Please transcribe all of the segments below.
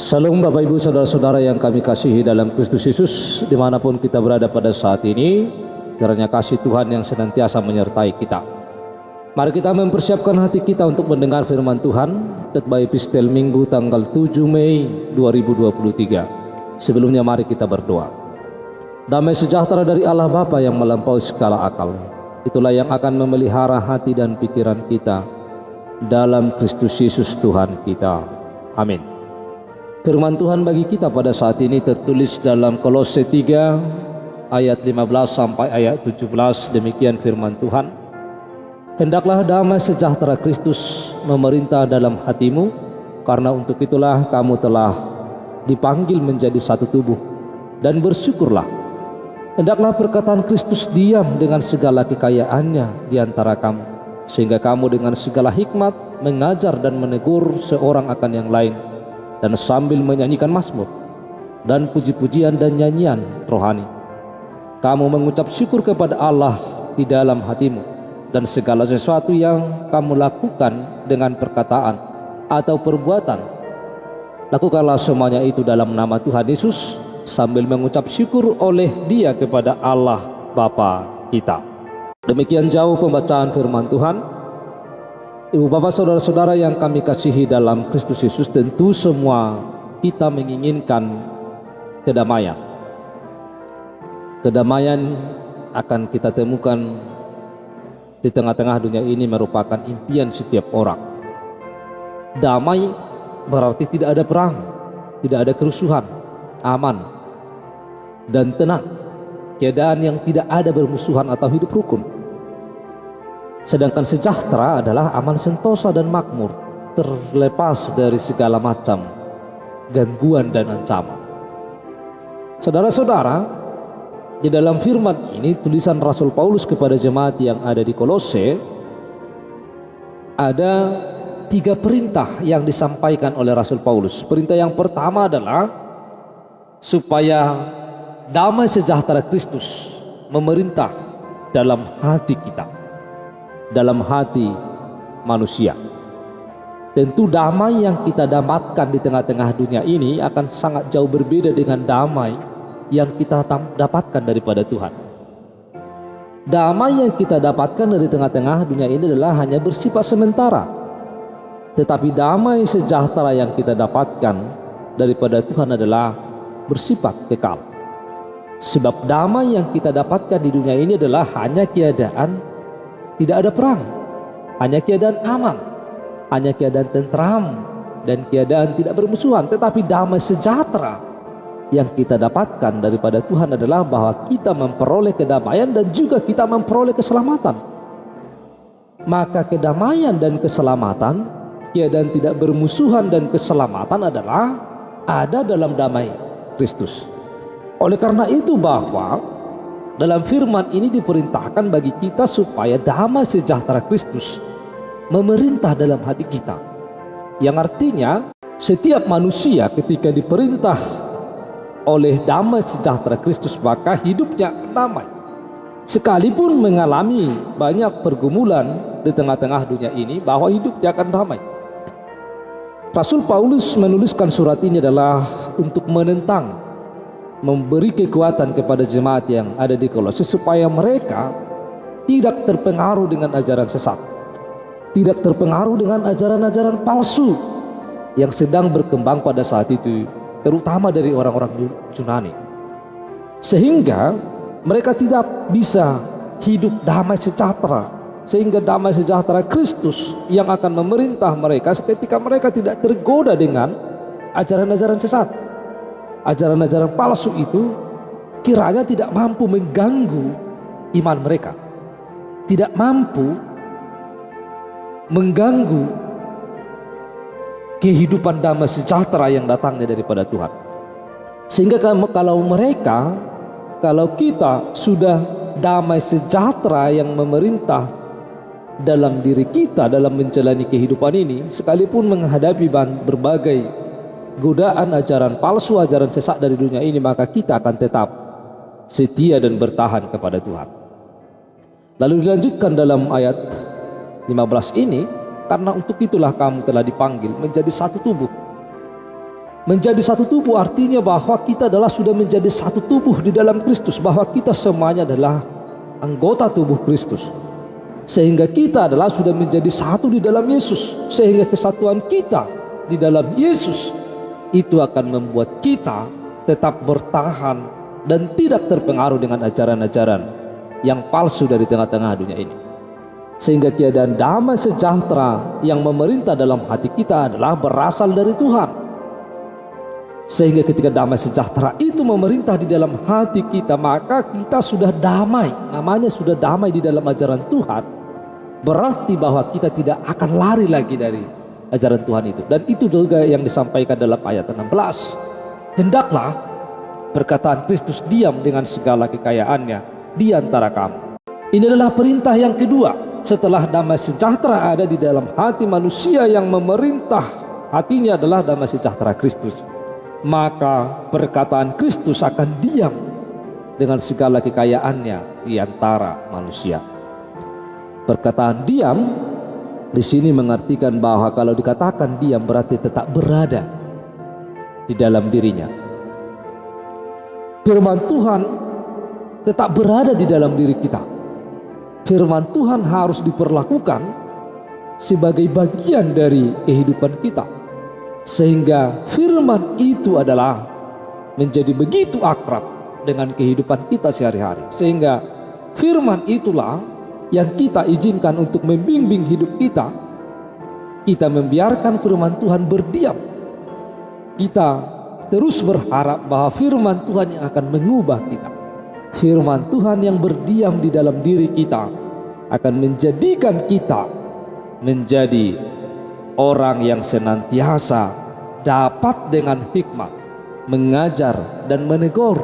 Salam Bapak Ibu Saudara-saudara yang kami kasihi dalam Kristus Yesus, dimanapun kita berada pada saat ini, kiranya kasih Tuhan yang senantiasa menyertai kita. Mari kita mempersiapkan hati kita untuk mendengar firman Tuhan, khotbah epistel Minggu tanggal 7 Mei 2023. Sebelumnya mari kita berdoa. Damai sejahtera dari Allah Bapa yang melampaui segala akal, itulah yang akan memelihara hati dan pikiran kita dalam Kristus Yesus Tuhan kita. Amin. Firman Tuhan bagi kita pada saat ini tertulis dalam Kolose 3 ayat 15 sampai ayat 17. Demikian firman Tuhan. Hendaklah damai sejahtera Kristus memerintah dalam hatimu, karena untuk itulah kamu telah dipanggil menjadi satu tubuh, dan bersyukurlah. Hendaklah perkataan Kristus diam dengan segala kekayaannya di antara kamu, sehingga kamu dengan segala hikmat mengajar dan menegur seorang akan yang lain, dan sambil menyanyikan mazmur dan puji-pujian dan nyanyian rohani, kamu mengucap syukur kepada Allah di dalam hatimu, dan segala sesuatu yang kamu lakukan dengan perkataan atau perbuatan, lakukanlah semuanya itu dalam nama Tuhan Yesus, sambil mengucap syukur oleh Dia kepada Allah Bapa kita. Demikian jauh pembacaan firman Tuhan. Ibu bapak saudara-saudara yang kami kasihi dalam Kristus Yesus, tentu semua kita menginginkan kedamaian. Kedamaian akan kita temukan di tengah-tengah dunia ini merupakan impian setiap orang. Damai berarti tidak ada perang, tidak ada kerusuhan, aman dan tenang, keadaan yang tidak ada bermusuhan atau hidup rukun. Sedangkan sejahtera adalah aman sentosa dan makmur, terlepas dari segala macam gangguan dan ancaman. Saudara-saudara, di dalam firman ini tulisan Rasul Paulus kepada jemaat yang ada di Kolose, ada 3 perintah yang disampaikan oleh Rasul Paulus. Perintah yang pertama adalah supaya damai sejahtera Kristus memerintah dalam hati kita, dalam hati manusia. Tentu damai yang kita dapatkan di tengah-tengah dunia ini akan sangat jauh berbeda dengan damai yang kita dapatkan daripada Tuhan. Damai yang kita dapatkan dari tengah-tengah dunia ini adalah hanya bersifat sementara, tetapi damai sejahtera yang kita dapatkan daripada Tuhan adalah bersifat kekal. Sebab damai yang kita dapatkan di dunia ini adalah hanya keadaan tidak ada perang, hanya keadaan aman, hanya keadaan tentram dan keadaan tidak bermusuhan. Tetapi damai sejahtera yang kita dapatkan daripada Tuhan adalah bahwa kita memperoleh kedamaian dan juga kita memperoleh keselamatan. Maka kedamaian dan keselamatan, keadaan tidak bermusuhan dan keselamatan adalah ada dalam damai Kristus. Oleh karena itu bahwa dalam firman ini diperintahkan bagi kita supaya damai sejahtera Kristus memerintah dalam hati kita. Yang artinya setiap manusia ketika diperintah oleh damai sejahtera Kristus maka hidupnya damai. Sekalipun mengalami banyak pergumulan di tengah-tengah dunia ini, bahwa hidupnya akan damai. Rasul Paulus menuliskan surat ini adalah untuk menentang, memberi kekuatan kepada jemaat yang ada di Kolose supaya mereka tidak terpengaruh dengan ajaran sesat, tidak terpengaruh dengan ajaran-ajaran palsu yang sedang berkembang pada saat itu, terutama dari orang-orang Yunani, sehingga mereka tidak bisa hidup damai sejahtera, sehingga damai sejahtera Kristus yang akan memerintah mereka ketika mereka tidak tergoda dengan ajaran-ajaran sesat. Ajaran-ajaran palsu itu kiranya tidak mampu mengganggu iman mereka, tidak mampu mengganggu kehidupan damai sejahtera yang datangnya daripada Tuhan. Sehingga kalau kita sudah damai sejahtera yang memerintah dalam diri kita dalam menjalani kehidupan ini, sekalipun menghadapi berbagai godaan ajaran palsu, ajaran sesat dari dunia ini, maka kita akan tetap setia dan bertahan kepada Tuhan. Lalu dilanjutkan dalam ayat 15 ini, karena untuk itulah kamu telah dipanggil menjadi satu tubuh, Menjadi satu tubuh artinya bahwa kita adalah sudah menjadi satu tubuh di dalam Kristus, bahwa kita semuanya adalah anggota tubuh Kristus. Sehingga kita adalah sudah menjadi satu di dalam Yesus, sehingga kesatuan kita di dalam Yesus itu akan membuat kita tetap bertahan dan tidak terpengaruh dengan ajaran-ajaran yang palsu dari tengah-tengah dunia ini. Sehingga keadaan damai sejahtera yang memerintah dalam hati kita adalah berasal dari Tuhan. Sehingga ketika damai sejahtera itu memerintah di dalam hati kita, maka kita sudah damai. Namanya sudah damai di dalam ajaran Tuhan, berarti bahwa kita tidak akan lari lagi dari ajaran Tuhan itu. Dan itu juga yang disampaikan dalam ayat 16. Hendaklah perkataan Kristus diam dengan segala kekayaannya di antara kamu. Ini adalah perintah yang kedua. Setelah damai sejahtera ada di dalam hati manusia, yang memerintah hatinya adalah damai sejahtera Kristus, maka perkataan Kristus akan diam dengan segala kekayaannya di antara manusia. Perkataan diam di sini mengartikan bahwa kalau dikatakan diam berarti tetap berada di dalam dirinya. Firman Tuhan tetap berada di dalam diri kita. Firman Tuhan harus diperlakukan sebagai bagian dari kehidupan kita, sehingga firman itu adalah menjadi begitu akrab dengan kehidupan kita sehari-hari, sehingga firman itulah yang kita izinkan untuk membimbing hidup kita. Kita membiarkan firman Tuhan berdiam. Kita terus berharap bahwa firman Tuhan yang akan mengubah kita. Firman Tuhan yang berdiam di dalam diri kita akan menjadikan kita menjadi orang yang senantiasa dapat dengan hikmat mengajar dan menegur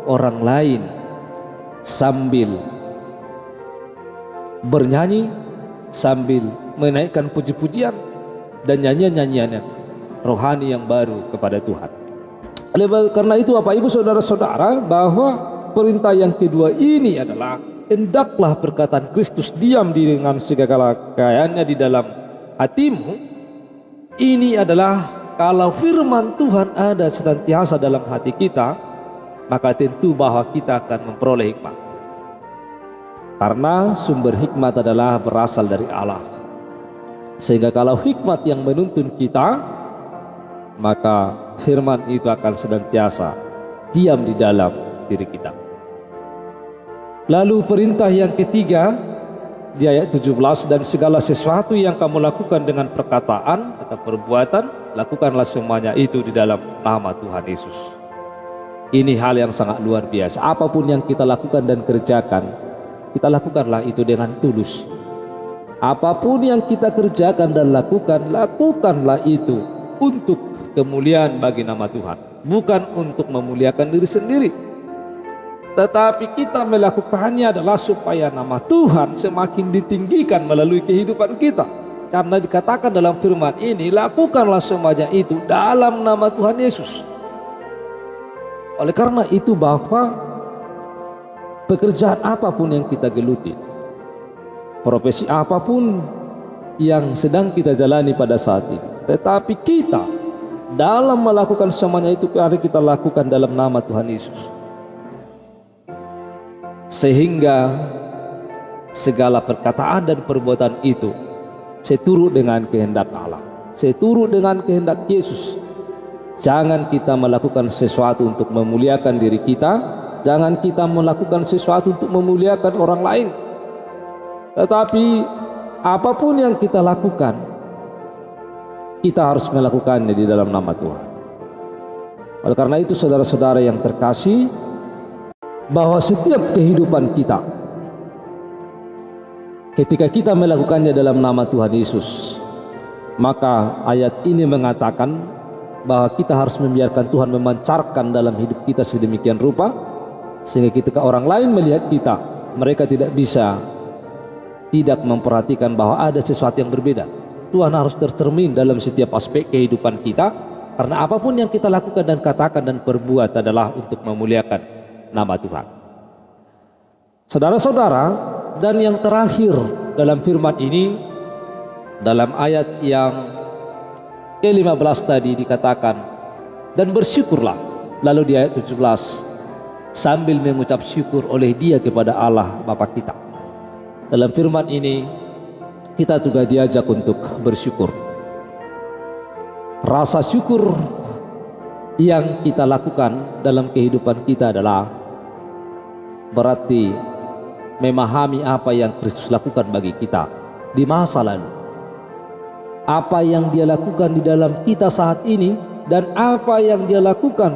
orang lain sambil bernyanyi, sambil menaikkan puji-pujian dan nyanyian-nyanyian rohani yang baru kepada Tuhan. Oleh karena itu Bapak Ibu Saudara-saudara, bahwa perintah yang kedua ini adalah hendaklah perkataan Kristus diam dengan segala kekayaannya di dalam hatimu. Ini adalah kalau firman Tuhan ada senantiasa dalam hati kita, maka tentu bahwa kita akan memperoleh hikmat. Karena sumber hikmat adalah berasal dari Allah. Sehingga kalau hikmat yang menuntun kita, maka firman itu akan senantiasa diam di dalam diri kita. Lalu perintah yang ketiga di ayat 17, dan segala sesuatu yang kamu lakukan dengan perkataan atau perbuatan, lakukanlah semuanya itu di dalam nama Tuhan Yesus. Ini hal yang sangat luar biasa. Apapun yang kita lakukan dan kerjakan, kita lakukanlah itu dengan tulus. Apapun yang kita kerjakan dan lakukan, lakukanlah itu untuk kemuliaan bagi nama Tuhan, bukan untuk memuliakan diri sendiri. Tetapi kita melakukannya adalah supaya nama Tuhan semakin ditinggikan melalui kehidupan kita. Karena dikatakan dalam firman ini, lakukanlah semuanya itu dalam nama Tuhan Yesus. Oleh karena itu bahwa pekerjaan apapun yang kita geluti, profesi apapun yang sedang kita jalani pada saat ini, tetapi kita dalam melakukan semuanya itu, mari kita lakukan dalam nama Tuhan Yesus. Sehingga segala perkataan dan perbuatan itu seturut dengan kehendak Allah, seturut dengan kehendak Yesus. Jangan kita melakukan sesuatu untuk memuliakan diri kita, jangan kita melakukan sesuatu untuk memuliakan orang lain. Tetapi apapun yang kita lakukan, kita harus melakukannya di dalam nama Tuhan. Oleh karena itu saudara-saudara yang terkasih, bahwa setiap kehidupan kita, ketika kita melakukannya dalam nama Tuhan Yesus, maka ayat ini mengatakan bahwa kita harus membiarkan Tuhan memancarkan dalam hidup kita sedemikian rupa, sehingga ketika orang lain melihat kita, mereka tidak bisa tidak memperhatikan bahwa ada sesuatu yang berbeda. Tuhan harus tercermin dalam setiap aspek kehidupan kita, karena apapun yang kita lakukan dan katakan dan perbuat adalah untuk memuliakan nama Tuhan. Saudara-saudara, dan yang terakhir dalam firman ini, dalam ayat yang ke-15 tadi dikatakan dan bersyukurlah. Lalu di ayat 17, sambil mengucap syukur oleh dia kepada Allah Bapa kita. Dalam firman ini kita juga diajak untuk bersyukur. Rasa syukur yang kita lakukan dalam kehidupan kita adalah berarti memahami apa yang Kristus lakukan bagi kita di masa lalu, apa yang dia lakukan di dalam kita saat ini, dan apa yang dia lakukan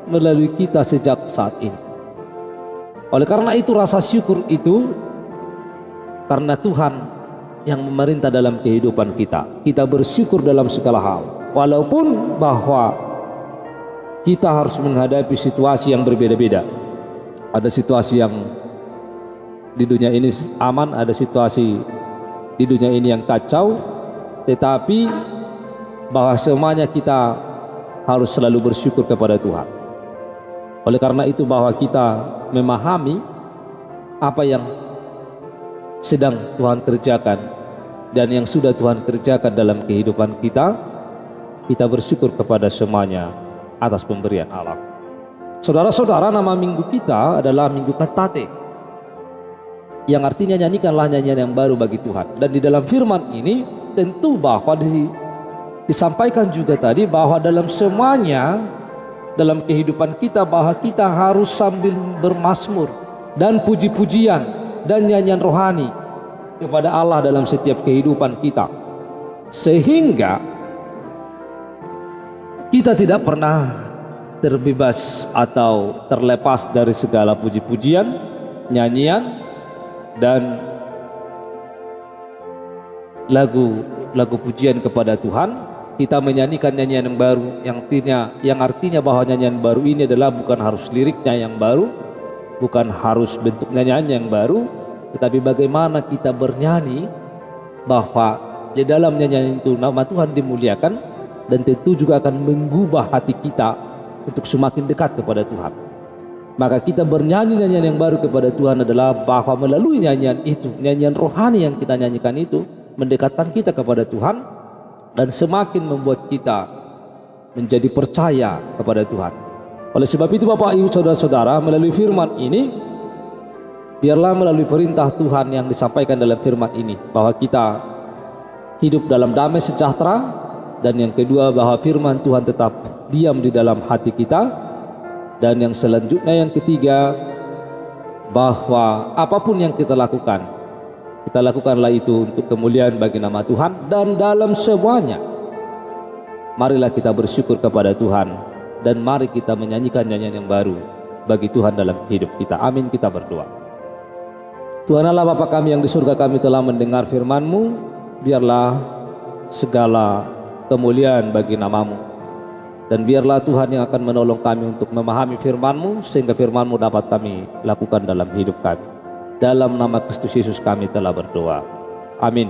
melalui kita sejak saat ini. Oleh karena itu rasa syukur itu karena Tuhan yang memerintah dalam kehidupan kita. Kita bersyukur dalam segala hal, walaupun bahwa kita harus menghadapi situasi yang berbeda-beda. Ada situasi yang di dunia ini aman, ada situasi di dunia ini yang kacau, tetapi bahwa semuanya kita harus selalu bersyukur kepada Tuhan. Oleh karena itu bahwa kita memahami apa yang sedang Tuhan kerjakan dan yang sudah Tuhan kerjakan dalam kehidupan kita, kita bersyukur kepada semuanya atas pemberian Allah. Saudara-saudara, nama minggu kita adalah Minggu Cantate, yang artinya nyanyikanlah nyanyian yang baru bagi Tuhan. Dan di dalam firman ini tentu bahwa disampaikan juga tadi bahwa dalam semuanya dalam kehidupan kita bahwa kita harus sambil bermazmur dan puji-pujian dan nyanyian rohani kepada Allah dalam setiap kehidupan kita, sehingga kita tidak pernah terbebas atau terlepas dari segala puji-pujian, nyanyian, dan lagu pujian kepada Tuhan. Kita menyanyikan nyanyian yang baru, yang artinya bahwa nyanyian baru ini adalah bukan harus liriknya yang baru, bukan harus bentuk nyanyian yang baru, tetapi bagaimana kita bernyanyi bahwa di dalam nyanyian itu nama Tuhan dimuliakan, dan tentu juga akan mengubah hati kita untuk semakin dekat kepada Tuhan. Maka kita bernyanyi nyanyian yang baru kepada Tuhan adalah bahwa melalui nyanyian itu, nyanyian rohani yang kita nyanyikan itu mendekatkan kita kepada Tuhan dan semakin membuat kita menjadi percaya kepada Tuhan. Oleh sebab itu Bapak Ibu Saudara-saudara, melalui firman ini, biarlah melalui perintah Tuhan yang disampaikan dalam firman ini bahwa kita hidup dalam damai sejahtera, dan yang kedua bahwa firman Tuhan tetap diam di dalam hati kita. Dan yang selanjutnya, yang ketiga, bahwa apapun yang kita lakukanlah itu untuk kemuliaan bagi nama Tuhan. Dan dalam semuanya, marilah kita bersyukur kepada Tuhan, dan mari kita menyanyikan nyanyian yang baru bagi Tuhan dalam hidup kita. Amin. Kita berdoa. Tuhan Allah Bapa kami yang di surga, kami telah mendengar firman-Mu. Biarlah segala kemuliaan bagi nama-Mu, dan biarlah Tuhan yang akan menolong kami untuk memahami firman-Mu, sehingga firman-Mu dapat kami lakukan dalam hidup kami. Dalam nama Kristus Yesus kami telah berdoa. Amin.